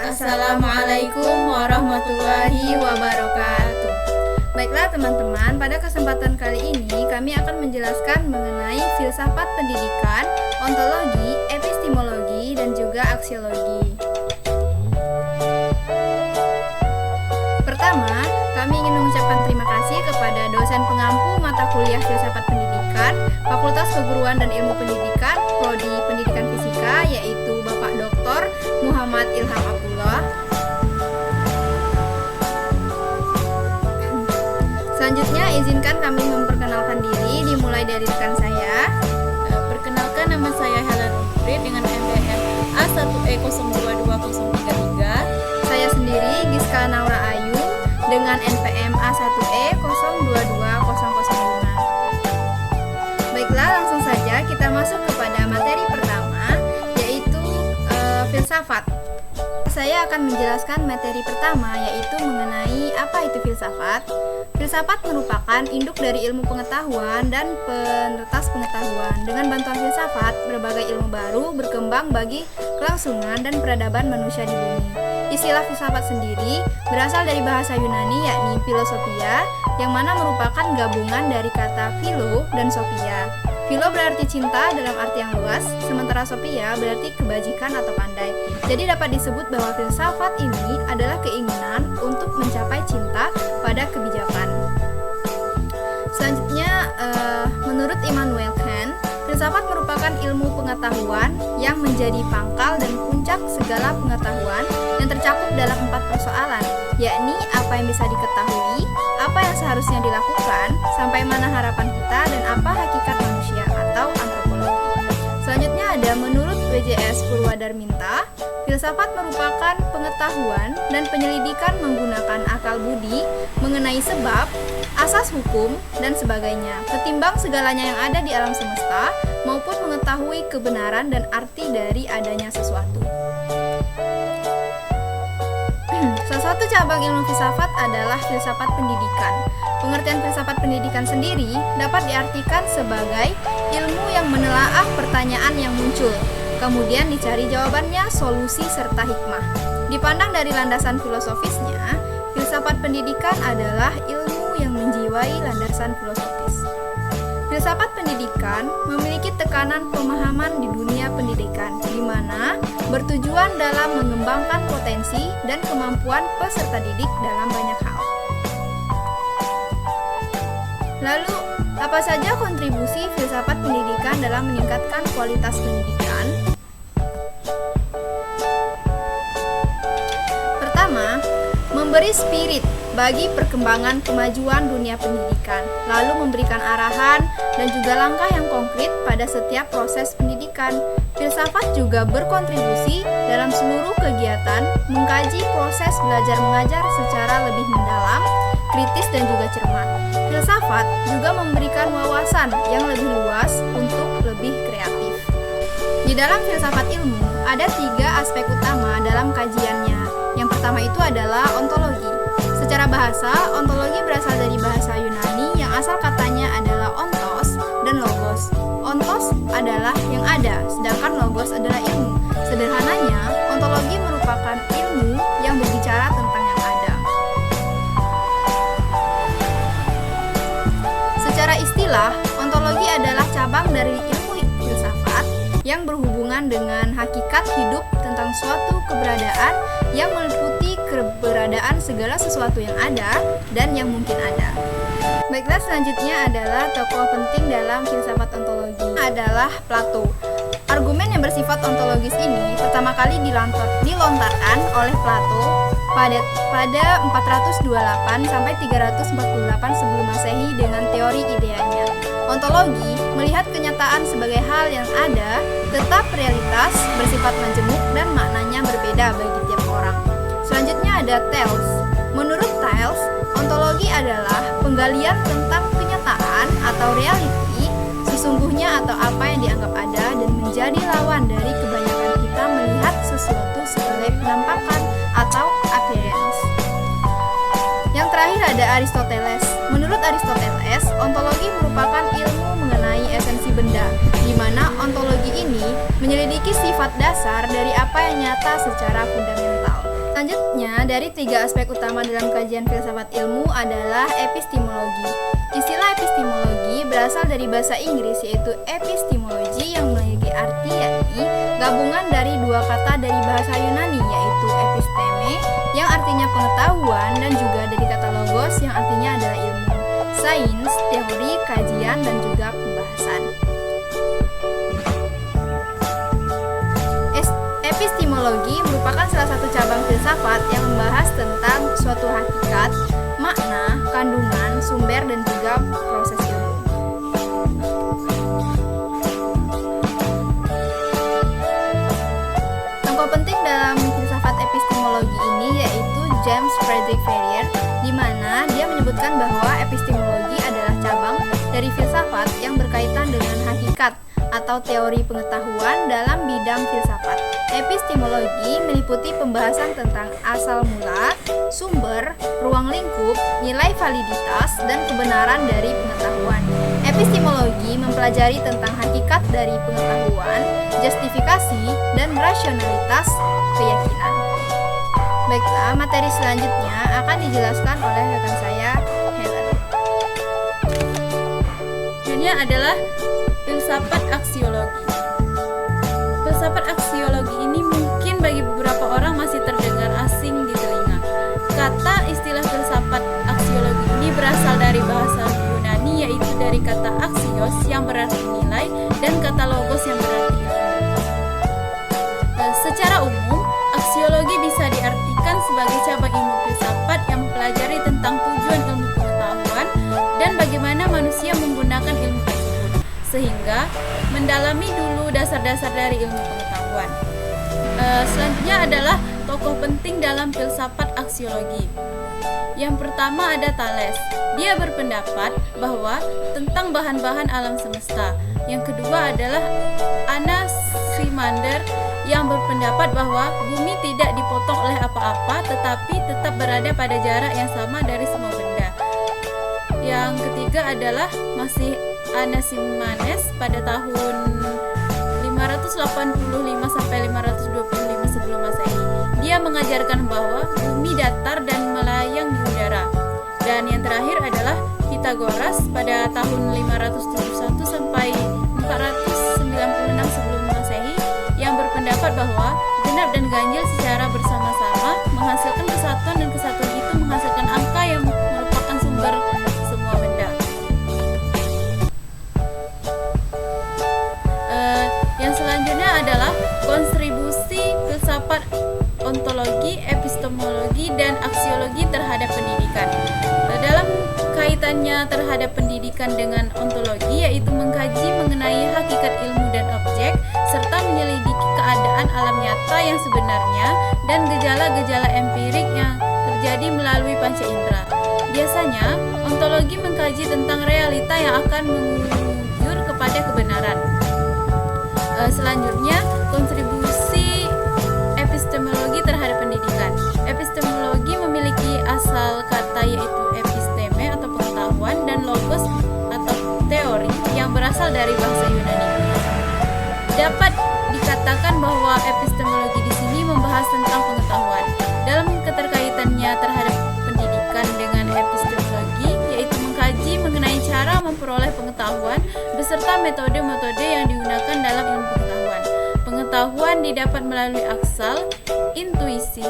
Assalamualaikum warahmatullahi wabarakatuh. Baiklah teman-teman, pada kesempatan kali ini kami akan menjelaskan mengenai filsafat pendidikan, ontologi, epistemologi, dan juga aksiologi. Pertama, kami ingin mengucapkan terima kasih kepada dosen pengampu mata kuliah filsafat pendidikan, Fakultas Keguruan dan Ilmu Pendidikan, Prodi Pendidikan Fisika, yaitu Bapak Dr. Muhammad Ilham Abdullah. Selanjutnya, izinkan kami memperkenalkan diri, dimulai dari rekan saya. Perkenalkan, nama saya Helen Umri dengan NPM A1E022033. Saya sendiri Giska Naura Ayu dengan NPM A1E022005. Baiklah, langsung saja kita masuk kepada materi pertama, yaitu filsafat. Saya akan menjelaskan materi pertama, yaitu mengenai apa itu filsafat. Filsafat merupakan induk dari ilmu pengetahuan dan penetas pengetahuan. Dengan bantuan filsafat, berbagai ilmu baru berkembang bagi kelangsungan dan peradaban manusia di bumi. Istilah filsafat sendiri berasal dari bahasa Yunani, yakni philosophia, yang mana merupakan gabungan dari kata philo dan sophia. Philo berarti cinta dalam arti yang luas, sementara sophia berarti kebajikan atau pandai. Jadi dapat disebut bahwa filsafat ini adalah keinginan untuk mencapai cinta pada kebijakan. Selanjutnya, menurut Immanuel Kant, filsafat merupakan ilmu pengetahuan yang menjadi pangkal dan puncak segala pengetahuan yang tercakup dalam 4 persoalan, yakni apa yang bisa diketahui, apa yang seharusnya dilakukan, sampai mana harapan kita, dan apa hakikat manusia atau antropologi. Selanjutnya ada menurut W.J.S. Purwadarminta, filsafat merupakan pengetahuan dan penyelidikan menggunakan akal budi mengenai sebab, asas hukum, dan sebagainya, ketimbang segalanya yang ada di alam semesta, maupun mengetahui kebenaran dan arti dari adanya sesuatu. Salah satu cabang ilmu filsafat adalah filsafat pendidikan. Pengertian filsafat pendidikan sendiri dapat diartikan sebagai ilmu yang menelaah pertanyaan yang muncul, kemudian dicari jawabannya, solusi, serta hikmah. Dipandang dari landasan filosofisnya, filsafat pendidikan adalah ilmu yang menjiwai landasan filosofis. Filsafat pendidikan memiliki tekanan pemahaman di dunia pendidikan, di mana bertujuan dalam mengembangkan potensi dan kemampuan peserta didik dalam banyak hal. Lalu, apa saja kontribusi filsafat pendidikan dalam meningkatkan kualitas pendidikan? Pertama, memberi spirit bagi perkembangan kemajuan dunia pendidikan, lalu memberikan arahan dan juga langkah yang konkret pada setiap proses pendidikan. Filsafat juga berkontribusi dalam seluruh kegiatan, mengkaji proses belajar mengajar secara lebih mendalam, kritis, dan juga cermat. Filsafat juga memberikan wawasan yang lebih luas untuk lebih kreatif. Di dalam filsafat ilmu, ada 3 aspek utama dalam kajiannya. Yang pertama itu adalah ontologi. Secara bahasa, ontologi berasal dari bahasa Yunani yang asal katanya adalah ontos dan logos. Ontos adalah yang ada, sedangkan logos adalah ilmu. Sederhananya, ontologi merupakan ilmu yang berbicara tentang yang ada. Secara istilah, ontologi adalah cabang dari ilmu filsafat yang berhubungan dengan hakikat hidup tentang suatu keberadaan yang meliputi keberadaan segala sesuatu yang ada dan yang mungkin ada. Baiklah, selanjutnya adalah tokoh penting dalam filsafat ontologi adalah Plato. Argumen yang bersifat ontologis ini pertama kali dilontarkan oleh Plato pada 428 sampai 348 sebelum Masehi dengan teori ideanya. Ontologi melihat kenyataan sebagai hal yang ada, tetap realitas, bersifat majemuk, dan maknanya berbeda bagi tiap orang. Selanjutnya ada Thales. Menurut Thales, ontologi adalah penggalian tentang kenyataan atau reality, sesungguhnya atau apa yang dianggap ada, dan menjadi lawan dari kebanyakan kita melihat sesuatu sebagai penampakan atau appearance. Yang terakhir ada Aristoteles. Menurut Aristoteles, ontologi merupakan ilmu mengenai esensi benda, di mana ontologi ini menyelidiki sifat dasar dari apa yang nyata secara fundamental. Selanjutnya, dari 3 aspek utama dalam kajian filsafat ilmu adalah epistemologi. Istilah epistemologi berasal dari bahasa Inggris yaitu epistemology yang memiliki arti yakni gabungan dari 2 kata dari bahasa Yunani yaitu episteme yang artinya pengetahuan dan juga dari kata logos yang artinya adalah ilmu, sains, teori, kajian, dan juga pembahasan. Epistemologi merupakan salah satu cabang filsafat yang membahas tentang suatu hakikat, makna, kandungan, sumber, dan juga proses ilmu. Tokoh penting dalam filsafat epistemologi ini yaitu James Frederick Ferrier, di mana dia menyebutkan bahwa epistemologi adalah cabang dari filsafat yang berkaitan dengan hakikat atau teori pengetahuan dalam bidang filsafat. Epistemologi meliputi pembahasan tentang asal mula, sumber, ruang lingkup, nilai validitas, dan kebenaran dari pengetahuan. Epistemologi mempelajari tentang hakikat dari pengetahuan, justifikasi, dan rasionalitas keyakinan. Baiklah, materi selanjutnya akan dijelaskan oleh rekan saya, Helen. Ini adalah filsafat aksiologi. Filsafat aksiologi ini mungkin bagi beberapa orang masih terdengar asing di telinga. Kata istilah filsafat aksiologi ini berasal dari bahasa Yunani yaitu dari kata aksios yang berarti nilai dan kata logos yang berarti ilmu. Secara umum, aksiologi bisa diartikan sebagai cabang ilmu filsafat yang mempelajari tentang tujuan ilmu pengetahuan dan bagaimana manusia menggunakan ilmu tersebut, sehingga mendalami dulu dasar-dasar dari ilmu pengetahuan. Selanjutnya adalah tokoh penting dalam filsafat aksiologi. Yang pertama ada Thales. Dia berpendapat bahwa tentang bahan-bahan alam semesta. Yang kedua adalah Anaximander yang berpendapat bahwa bumi tidak dipotong oleh apa-apa tetapi tetap berada pada jarak yang sama dari semua benda. Yang ketiga adalah masih Anaximenes pada tahun 585 sampai 525 sebelum Masehi. Dia mengajarkan bahwa bumi datar dan melayang di udara. Dan yang terakhir adalah Pythagoras pada tahun 571 sampai 496 sebelum Masehi yang berpendapat bahwa genap dan ganjil secara bersama-sama menghasilkan kesatuan dan kesatuan itu menghasilkan angka yang merupakan sumber semua benda. Yang selanjutnya adalah kontribusi filsafat ontologi, epistemologi, dan aksiologi terhadap pendidikan. Dalam kaitannya terhadap pendidikan dengan ontologi yaitu mengkaji mengenai hakikat ilmu dan objek serta menyelidiki keadaan alam nyata yang sebenarnya dan gejala-gejala empirik yang terjadi melalui panca indera. Biasanya, ontologi mengkaji tentang realita yang akan mengunjur kepada kebenaran. Selanjutnya, kontribusi epistemologi terhadap pendidikan. Epistemologi memiliki asal kata yaitu episteme atau pengetahuan dan logos atau teori yang berasal dari bahasa Yunani. Dapat dikatakan bahwa epistemologi di sini membahas tentang pengetahuan. Dalam keterkaitannya terhadap pendidikan dengan epistemologi yaitu mengkaji mengenai cara memperoleh pengetahuan beserta metode-metode yang digunakan dalam ilmu pengetahuan. Pengetahuan didapat melalui aksal, intuisi,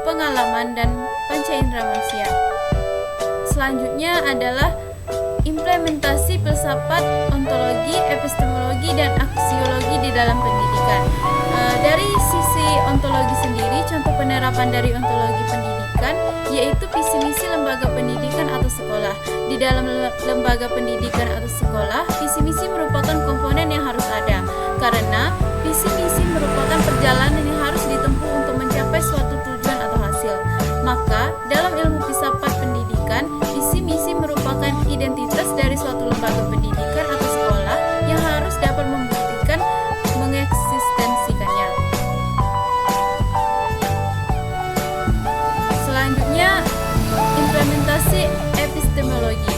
pengalaman, dan panca indera manusia. Selanjutnya adalah implementasi filsafat ontologi, epistemologi, dan aksiologi di dalam pendidikan. Dari sisi ontologi sendiri, contoh penerapan dari ontologi pendidikan yaitu visi misi lembaga pendidikan atau sekolah. Di dalam lembaga pendidikan atau sekolah, visi misi merupakan komponen yang harus ada karena visi misi merupakan perjalanan yang harus ditempuh untuk mencapai suatu tujuan atau hasil. Maka, dalam ilmu filsafat pendidikan, visi misi merupakan identitas dari suatu lembaga pendidikan atau sekolah yang harus dapat membuktikan mengeksistensikannya. Selanjutnya, implementasi epistemologi.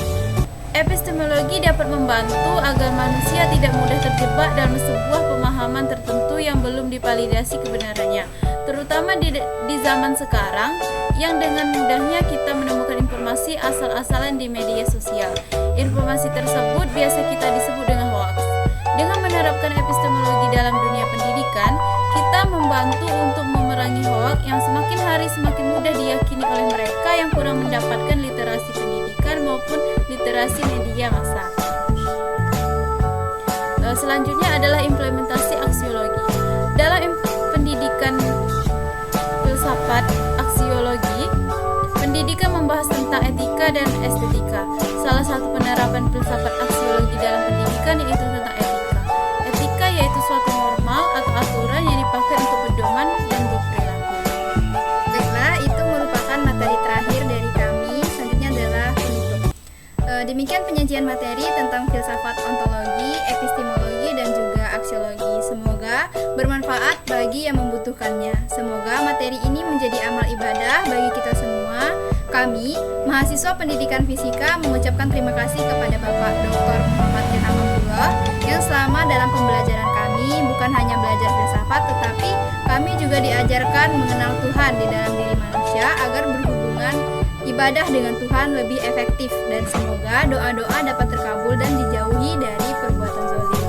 Epistemologi dapat membantu agar manusia tidak mudah terjebak dalam sebuah pemahaman tertentu yang belum divalidasi kebenarannya, terutama di zaman sekarang yang dengan mudahnya kita menemukan informasi asal-asalan di media sosial. Informasi tersebut biasa kita disebut dengan hoax. Dengan menerapkan epistemologi dalam dunia pendidikan, kita membantu untuk memerangi hoax yang semakin hari semakin mudah diyakini oleh mereka yang kurang mendapatkan literasi pendidikan maupun literasi media massa. Selanjutnya adalah implementasi aksiologi. Dalam pendidikan filsafat aksiologi, pendidikan membahas tentang etika dan estetika. Salah satu penerapan filsafat aksiologi dalam pendidikan yaitu tentang etika. Etika yaitu suatu normal atau aturan yang dipakai untuk pedoman dan berperilaku. Baiklah, itu merupakan materi terakhir dari kami. Selanjutnya adalah penutup. Demikian penyajian materi tentang filsafat ontologi, epistemologi, dan juga aksiologi. Semoga bermanfaat bagi yang membutuhkannya. Semoga materi ini menjadi amal ibadah bagi kita semua. Kami, mahasiswa pendidikan fisika, mengucapkan terima kasih kepada Bapak Dr. Muhammad Ilham Abdullah yang selama dalam pembelajaran kami bukan hanya belajar filsafat, tetapi kami juga diajarkan mengenal Tuhan di dalam diri manusia agar berhubungan ibadah dengan Tuhan lebih efektif, dan semoga doa-doa dapat terkabul dan dijauhi dari perbuatan zalim.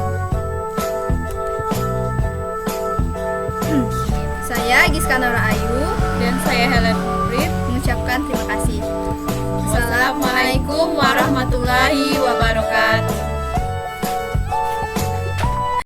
Saya Giska Nora Ayu Dan saya Helen Murid. mengucapkan terima kasih. Wassalamualaikum warahmatullahi wabarakatuh.